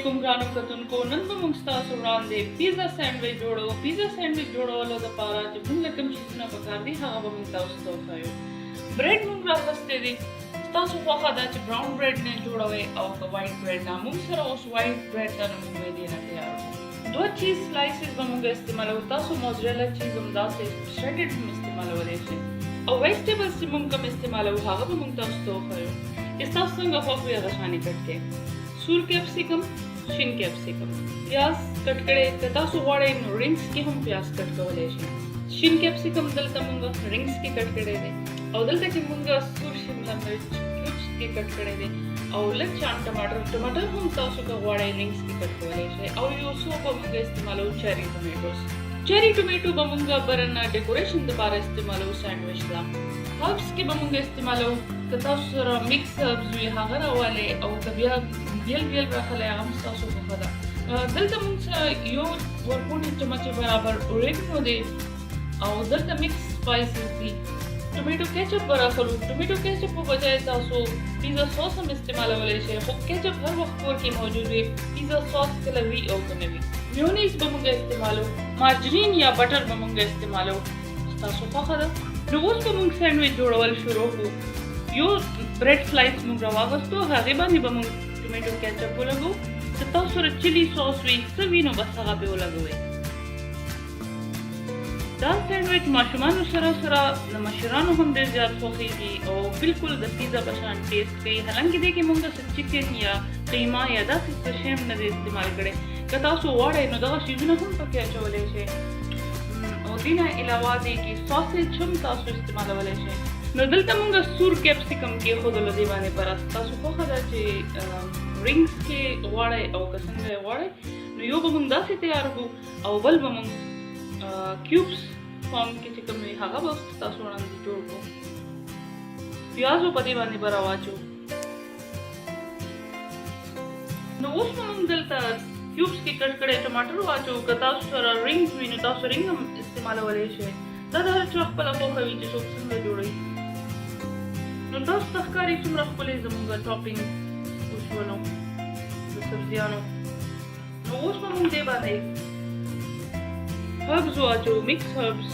علیکم ګرانو کتونکو. نن به موږ ستاسو وړاندې پیزا سینډویچ جوړو. پیزا سینډویچ جوړولو دپاره چې موږ له کوم چیزونه پکار دي هغه به موږ تاسو ته وښیو. برېډ موږ راخیستی دی. ستاسو خوښه ده چې براون برېډ نه جوړوئ او که وایټ برېډ نه. موږ سره اوس وایټ برېډ ته نه موږ دې نه تیار کړو. 2 چیز سلایسز به موږ استعمالوو. تاسو موزریلا چیز همداسې شریډډ هم استعمالولی شئ او ویجټیبلز چې موږ کوم استعمالوو هغه به موږ تاسو ته وښیو. چې ستاسو څنګه خوښ وي هغه شانې کټ کړئ. سور کیپسیکم، شین کیپسیکم، پیاز کټ کړئ. که تاسو غواړئ نو رینګز کې هم پیاز کټ کولی شئ. شین کیپسیکم دلته موږ رینګز کې کټ کړی دی او دلته چې موږ سور شمله مرچ کیوبس کې کټ کړی دی او لږ شان ټماټر هم تاسو که غواړئ رینګز کې کټ کولی شئ. او یو څو به موږ استعمالوو چیري ټومیټوز. چیري ټومیټو به موږ برنه ډیکوریشن دپاره استعمالوو سینډویچ ته. هربس کې به موږ استعمالوو. که تاسو سره میکس هربس وي هغه راولئ او که بیا بیل راخلی هغه هم ستاسو خوښه ده. دلته موږ سره یو ورپوڼې چمچې برابر اوریګنو دی او دلته میکس سپایسز دي. ټومیټو کیچپ به راخلو. ټومیټو کیچپ په بجای تاسو پیزا ساس هم استعمالولی شئ، خو کیچپ هر وخت کور کې موجود وي. پیزا ساس کله وي او که نه وي. میونیز به موږ استعمالوو. مارجرین یا بټر به موږ استعمالوو. ستاسو خوښه ده. نو اوس به موږ سینډویچ جوړول شروع کړو. یو برېډ سلایس موږ راواغستو، هغې باندې به موږ ټومیټو کیچپ ولګو. که تاسو سره چili ساس وي څه وي نو بس هغه پرې ولګوئ. دا سینډویچ ماشومانو سره د مشرانو هم ډېر زیات خوښېږي او بلکل د پیزا په شان ټیسټ کوي. حالانکې دې کې موږ څه چکن یا قیمه یا داسې څه شی هم نه دی استعمال کړی. که تاسو غواړئ نو دغه شیزونه هم پکې اچولی شئ او دې نه علاوه دې کې ساسیج هم تاسو استعمالولی شئ. نو دلته موږ سور کیپسیکم کېښودلو دې باندې پرس. تاسو خوښه ده چې رینګز کې غواړئ او که څنګه یې غواړئ نو یو به موږ داسې تیار کړو او بل به موږ کیوبس فارم کې چې کوم وي هغه به ستاسو وړاندې جوړ کړو. پیاز به په دې باندې به راواچو. نو اوس به موږ دلته کیوبس کې کټ کړی ټماټر واچو. که تاسو سره رینګز وي نو تاسو رینګ هم استعمالولی شئ. دا د هر چا خپله خوښه وي چې څوک څنګه جوړوي. نو تاسو ته ښکاري څومره ښکلې زموږ ټاپینګ وشولو د سبزیانو. نو اوس به موږ دې باندې هربز واچو، میکس هربز.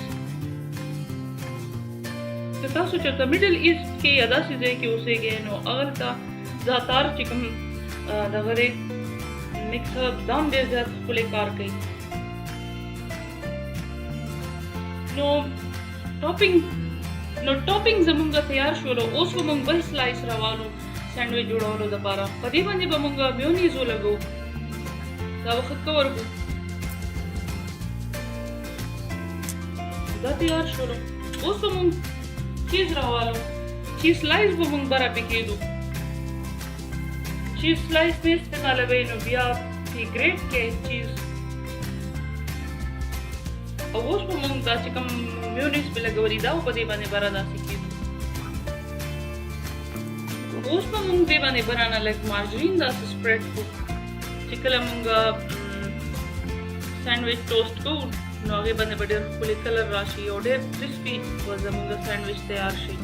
که تاسو چېرته میډل ایسټ کې یا داسې ځای کې اوسېږئ نو هغلته زعتر چې کوم دغه دی میکس هربز دا هم ډېر زیات ښکلی کار کوي. نو ټاپینګ زمونږ تیار شولو. اوس به موږ بل سلایس راوالو سینډویچ جوړولو دپاره. په دې باندې به موږ میونیز ولګو. دا به ښه کور کړو. دا تیار شولو. اوس به موږ چیز راوالو. چیز سلایس به موږ بره پې کېږدو. چیز سلایس نه استعمالوئ نو بیا پې ګریټ کړئ چیز. او اوس به موږ دا چې کوم میونیز پې لګولي دا په دې باندې بره داسې کېږدو. اوس به موږ دې باندې برانه لږ مارجرین داسې سپریډ کړو چې کله موږ سینډویچ ټوسټ کوو نو هغې باندې به ډېر ښکلی کلر راشي او ډېر کرسپي به زموږ سینډویچ تیار شي.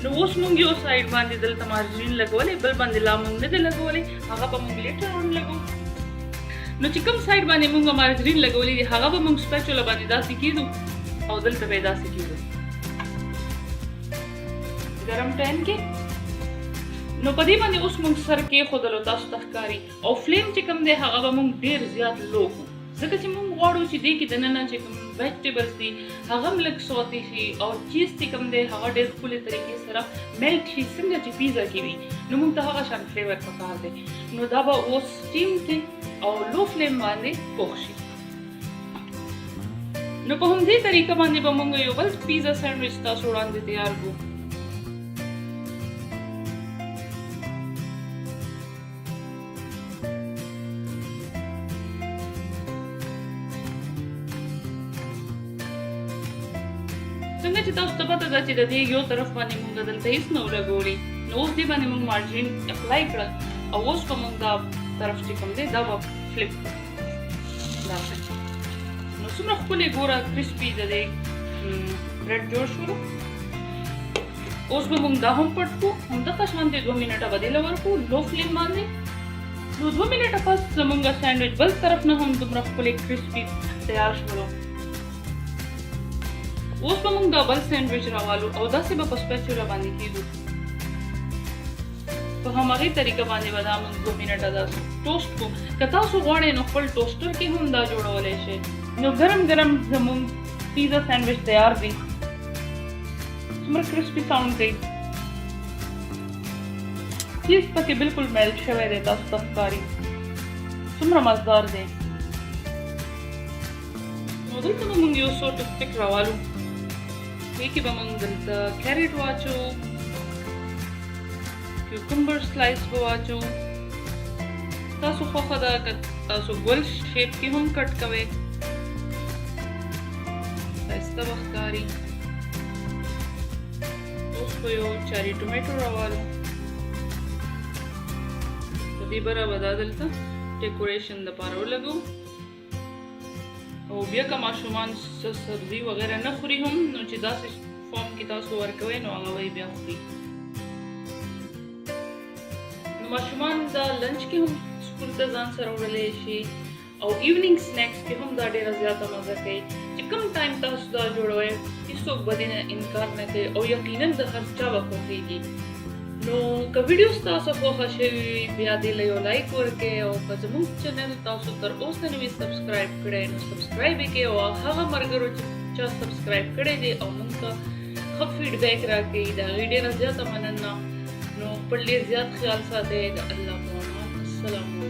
نو اوس موږ یو سایډ باندې دلته مارجرین لګولی، بل باندې لا موږ نه دی لګولی، هغه به موږ لیټر آن لګو. نو چې کوم سایډ باندې موږ مارجرین لګولی دی هغه به موږ سپیچولا باندې داسې کېږدو او دلته به یې داسې کېږدو ګرم ټایم کې. نو په دې باندې اوس موږ سر کېښودلو تاسو ته ښکاري او فلیم چې کوم دی هغه به موږ ډېر زیات لو کړو ځکه چې موږ غواړو چې دې کې دننه چې کوم ویجټیبلز دي هغه هم لږ سوتې شي او چیز چې کوم دی هغه ډېر ښکلې طریقې سره میلټ شي څنګه چې پیزا کې وي. نو موږ ته هغه شان فلیور پکار دی. نو دا به اوس سټیم کې او لو فلیم باندې پوخ شي. نو په همدې طریقه باندې به موږ یو بل پیزا سینډویچ تاسو وړاندې تیار کړو. څنګه چې تاسو ته پته ده چې د دې یو طرف باندې موږ دلته هېڅ نه ولګولي نو اوس دې باندې موږ مارجرین اپلای کړل او اوس به موږ دا طرف چې کوم دی دا به فلپ کړو داسې. نو څومره ښکلې ګوره کرسپي د دې برېډ جوړ شولو. اوس به موږ دا هم پټ کړو، همدغه شانتې 2 منټه به دې له ورکړو لو فلیم باندې. نو 2 منټه پس زموږ سینډویچ بل طرف نه هم دومره ښکلې کرسپي تیار شولو. اوس به موږ دا بل سینډویچ راوالو او داسې به په سپیچولا باندې کېږو. په هماغې طریقه باندې به دا موږ 2 منټه دا ټوسټ کړو. که تاسو غواړئ نو خپل ټوسټر کې هم دا جوړولی شئ. نو ګرم ګرم زموږ پیزا سینډویچ تیار دی. څومره کرسپي ساوند کوي، چیز پکې بالکل میلټ شوی دی، تاسو ته ښکاري څومره مزدار دی. نو دلته به موږ یو څو ټوسټک راوالو، دې کې به موږ دلته کیرټ واچو، کیوکمبر سلایس به واچو. تاسو خوښه ده که تاسو ګل شیپ کې هم کټ کوئ، ښایسته به ښکاري. اوس به یو چاري ټومیټو راوالو، په دې بره به دا دلته ډیکوریشن دپاره ولګو. او بیا که ماشومان سبزي وغیره نه خوري هم، نو چې داسې فارم کې تاسو ورکوئ نو هغه به بیا خوري. نو ماشومان دا لنچ کې هم سکول ته ځان سره وړلی شي او ایونینګ سنیکس کې هم دا ډېره زیاته مزه کوي. چې کوم ټایم تاسو دا جوړوئ هېڅوک به دې نه انکار نه کوي او یقینا د هر چا به خوښېږي. نو که ویډیو ستاسو خوښه شوې بیا دې له یو لایک ورکړئ او که زموږ چینل تاسو تر اوسه نه وي سبسکرایب کړی نو سبسکرایب یې کړئ او هغه ملګرو چې چا سبسکرایب کړی دی او موږ ته ښه فیډبیک راکوي د هغې ډېره زیاته مننه. نو خپل ډېر زیات خیال ساتئ. د الله په امان. السلام علیکم.